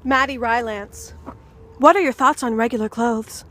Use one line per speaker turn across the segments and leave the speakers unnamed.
Maddie Rylance, what are your thoughts on regular clothes?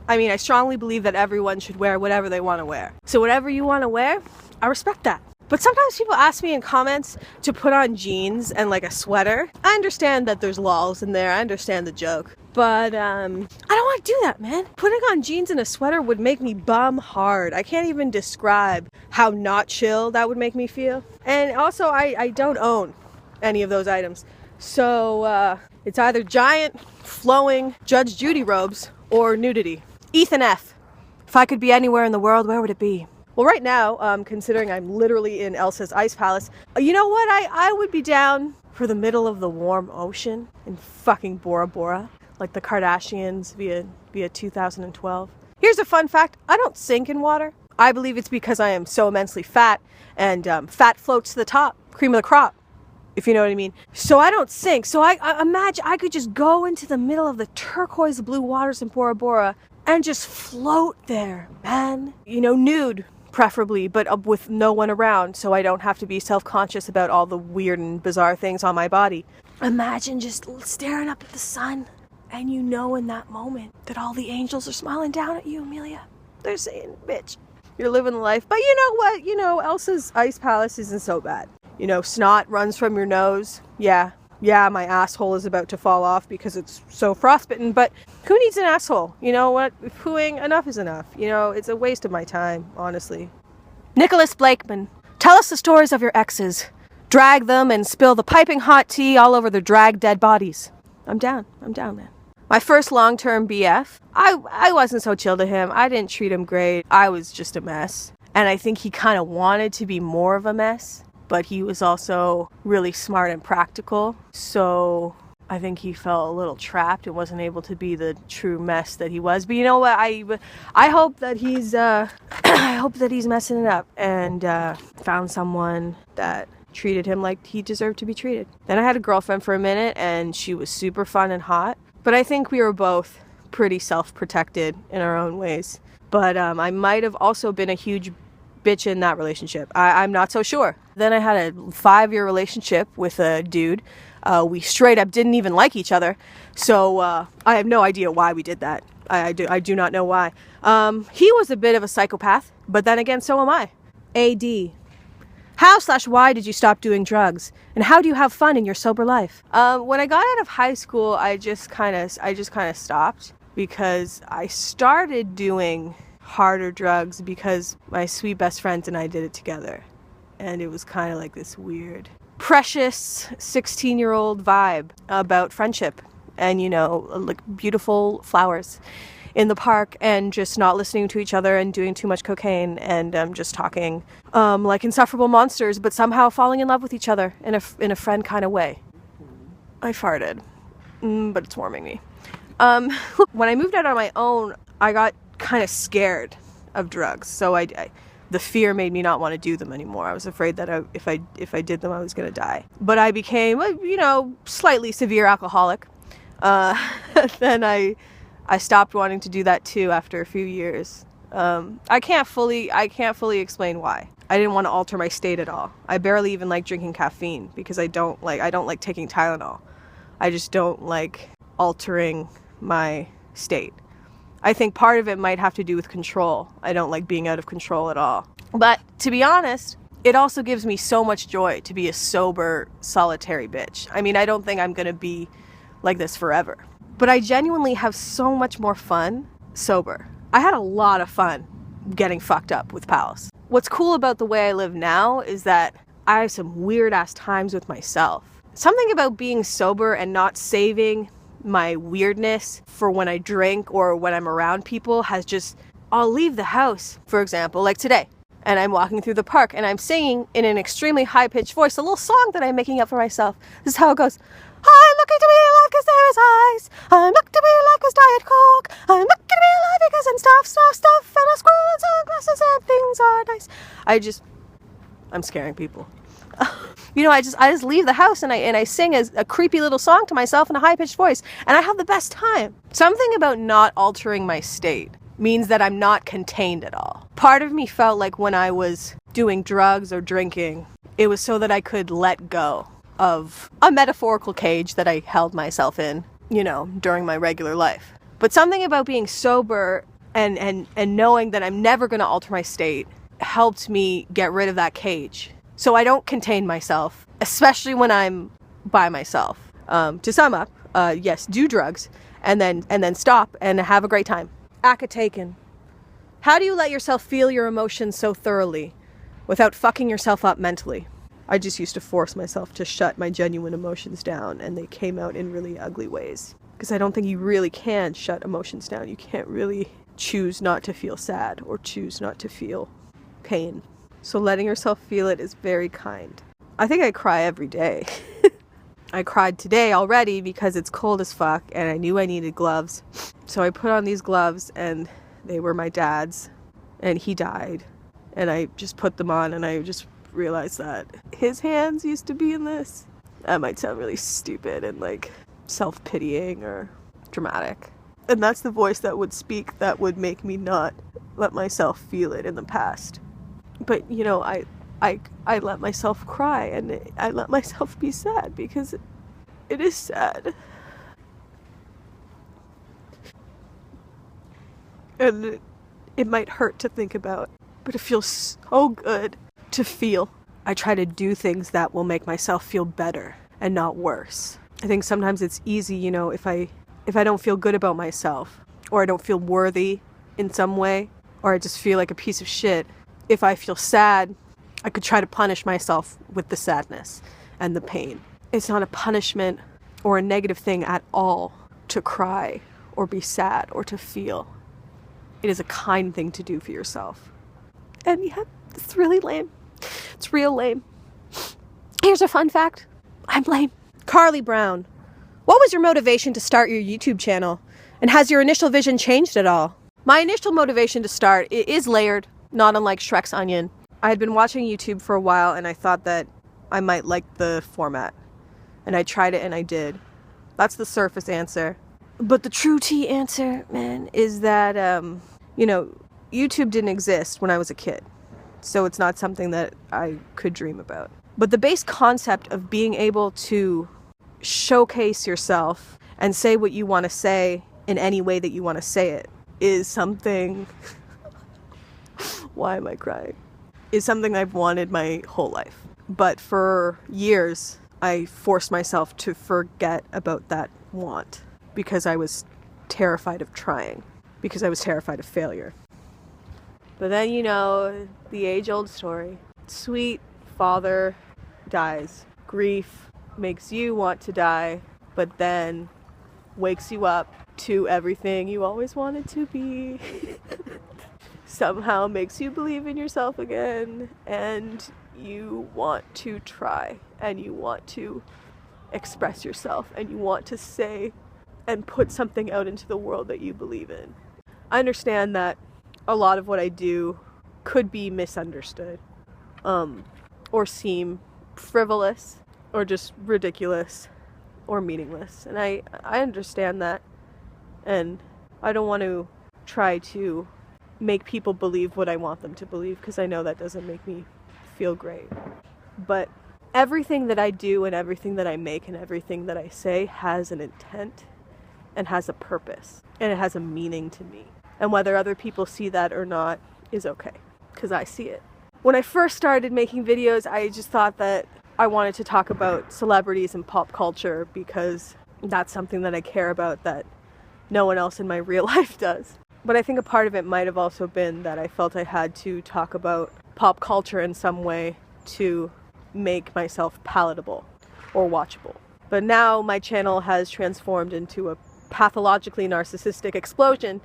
I mean, I strongly believe that everyone should wear whatever they want to wear. So whatever you want to wear, I respect that. But sometimes people ask me in comments to put on jeans and like a sweater. I understand that there's lols in there. I understand the joke. But I don't want to do that, man. Putting on jeans and a sweater would make me bum hard. I can't even describe how not chill that would make me feel. And also, I don't own any of those items. So it's either giant, flowing Judge Judy robes or nudity. Ethan F. If I could be anywhere in the world, where would it be? Well, right now, considering I'm literally in Elsa's ice palace, you know what? I would be down for the middle of the warm ocean in fucking Bora Bora, like the Kardashians via 2012. Here's a fun fact. I don't sink in water. I believe it's because I am so immensely fat, and fat floats to the top, cream of the crop, if you know what I mean. So I don't sink. So I imagine I could just go into the middle of the turquoise blue waters in Bora Bora and just float there, man. You know, nude, preferably, but with no one around, so I don't have to be self-conscious about all the weird and bizarre things on my body. Imagine just staring up at the sun, and you know in that moment that all the angels are smiling down at you, Emilia. They're saying, bitch, you're living the life. But you know what? You know, Elsa's ice palace isn't so bad. You know, snot runs from your nose. Yeah, my asshole is about to fall off because it's so frostbitten, but who needs an asshole? You know what? Pooing, enough is enough. You know, it's a waste of my time, honestly. Nicholas Blakeman, tell us the stories of your exes. Drag them and spill the piping hot tea all over their dragged dead bodies. I'm down, man. My first long-term BF, I wasn't so chill to him. I didn't treat him great. I was just a mess. And I think he kind of wanted to be more of a mess, but he was also really smart and practical. So I think he felt a little trapped and wasn't able to be the true mess that he was. But you know what? I hope that he's I hope that he's messing it up and found someone that treated him like he deserved to be treated. Then I had a girlfriend for a minute, and she was super fun and hot. But I think we were both pretty self-protected in our own ways. But I might have also been a huge bitch in that relationship. I'm not so sure. Then I had a 5-year relationship with a dude. We straight up didn't even like each other. So I have no idea why we did that. I do not know why. He was a bit of a psychopath, but then again, so am I. AD. How/why did you stop doing drugs? And how do you have fun in your sober life? When I got out of high school, I just kind of stopped because I started doing harder drugs because my sweet best friends and I did it together. And it was kind of like this weird, precious 16-year-old vibe about friendship and, you know, like beautiful flowers in the park and just not listening to each other and doing too much cocaine and just talking like insufferable monsters, but somehow falling in love with each other in a friend kind of way. I farted, but it's warming me. When I moved out on my own, I got kind of scared of drugs, so the fear made me not want to do them anymore. I was afraid that if I did them, I was going to die. But I became a, you know, slightly severe alcoholic. Then I stopped wanting to do that too after a few years. I can't fully explain why. I didn't want to alter my state at all. I barely even like drinking caffeine because I don't like taking Tylenol. I just don't like altering my state. I think part of it might have to do with control. I don't like being out of control at all. But to be honest, it also gives me so much joy to be a sober, solitary bitch. I mean, I don't think I'm gonna be like this forever. But I genuinely have so much more fun sober. I had a lot of fun getting fucked up with pals. What's cool about the way I live now is that I have some weird ass times with myself. Something about being sober and not saving my weirdness for when I drink or when I'm around people has just, I'll leave the house, for example, like today, and I'm walking through the park and I'm singing in an extremely high-pitched voice a little song that I'm making up for myself. This is how it goes. I'm lucky to be alive because there is ice. I'm lucky to be alive because Diet Coke. I'm lucky to be alive because I'm stuff, and a squirrel and sunglasses and things are nice. I'm scaring people. You know, I just leave the house and I sing a creepy little song to myself in a high-pitched voice, and I have the best time. Something about not altering my state means that I'm not contained at all. Part of me felt like when I was doing drugs or drinking, it was so that I could let go. of a metaphorical cage that I held myself in, you know, during my regular life. But something about being sober and knowing that I'm never going to alter my state helped me get rid of that cage. So I don't contain myself, especially when I'm by myself. To sum up, yes, do drugs and then stop and have a great time. Akataken. How do you let yourself feel your emotions so thoroughly without fucking yourself up mentally? I just used to force myself to shut my genuine emotions down, and they came out in really ugly ways. Because I don't think you really can shut emotions down. You can't really choose not to feel sad or choose not to feel pain. So letting yourself feel it is very kind. I think I cry every day. I cried today already because it's cold as fuck and I knew I needed gloves. So I put on these gloves and they were my dad's and he died. And I just put them on and I just realized that his hands used to be in this. That might sound really stupid and like self-pitying or dramatic. And that's the voice that would speak that would make me not let myself feel it in the past. But you know, I let myself cry and I let myself be sad because it is sad. And it might hurt to think about, but it feels so good to feel. I try to do things that will make myself feel better and not worse. I think sometimes it's easy, you know, if I don't feel good about myself, or I don't feel worthy in some way, or I just feel like a piece of shit, if I feel sad, I could try to punish myself with the sadness and the pain. It's not a punishment or a negative thing at all to cry or be sad or to feel. It is a kind thing to do for yourself. And yeah, it's really lame. It's real lame. Here's a fun fact. I'm lame. Carly Brown, what was your motivation to start your YouTube channel? And has your initial vision changed at all? My initial motivation to start is layered, not unlike Shrek's onion. I had been watching YouTube for a while and I thought that I might like the format. And I tried it and I did. That's the surface answer. But the true tea answer, man, is that, you know, YouTube didn't exist when I was a kid. So it's not something that I could dream about. But the base concept of being able to showcase yourself and say what you want to say in any way that you want to say it is something... Why am I crying? Is something I've wanted my whole life. But for years, I forced myself to forget about that want because I was terrified of trying, because I was terrified of failure. But then, you know, the age-old story. Sweet father dies. Grief makes you want to die, but then wakes you up to everything you always wanted to be. Somehow makes you believe in yourself again, and you want to try, and you want to express yourself, and you want to say and put something out into the world that you believe in. I understand that a lot of what I do could be misunderstood, or seem frivolous, or just ridiculous, or meaningless, and I understand that, and I don't want to try to make people believe what I want them to believe, because I know that doesn't make me feel great. But everything that I do and everything that I make and everything that I say has an intent and has a purpose and it has a meaning to me. And whether other people see that or not is okay, because I see it. When I first started making videos, I just thought that I wanted to talk about celebrities and pop culture because that's something that I care about that no one else in my real life does. But I think a part of it might have also been that I felt I had to talk about pop culture in some way to make myself palatable or watchable. But now my channel has transformed into a pathologically narcissistic explosion.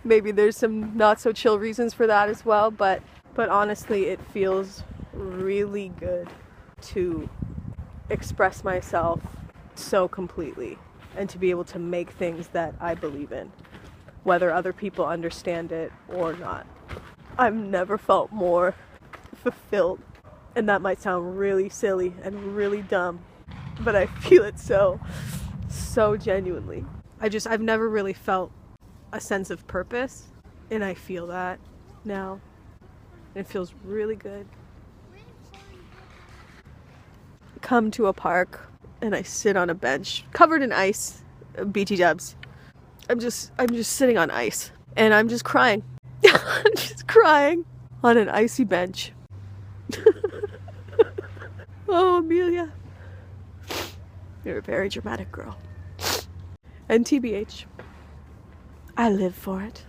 Maybe there's some not so chill reasons for that as well, but honestly it feels really good to express myself so completely and to be able to make things that I believe in, whether other people understand it or not. I've never felt more fulfilled, and that might sound really silly and really dumb, but I feel it so genuinely. I've never really felt a sense of purpose, and I feel that now. It feels really good. come to a park and I sit on a bench covered in ice, BT dubs. I'm just sitting on ice and I'm just crying. I'm just crying on an icy bench. Oh, Emilia, you're a very dramatic girl. And TBH, I live for it.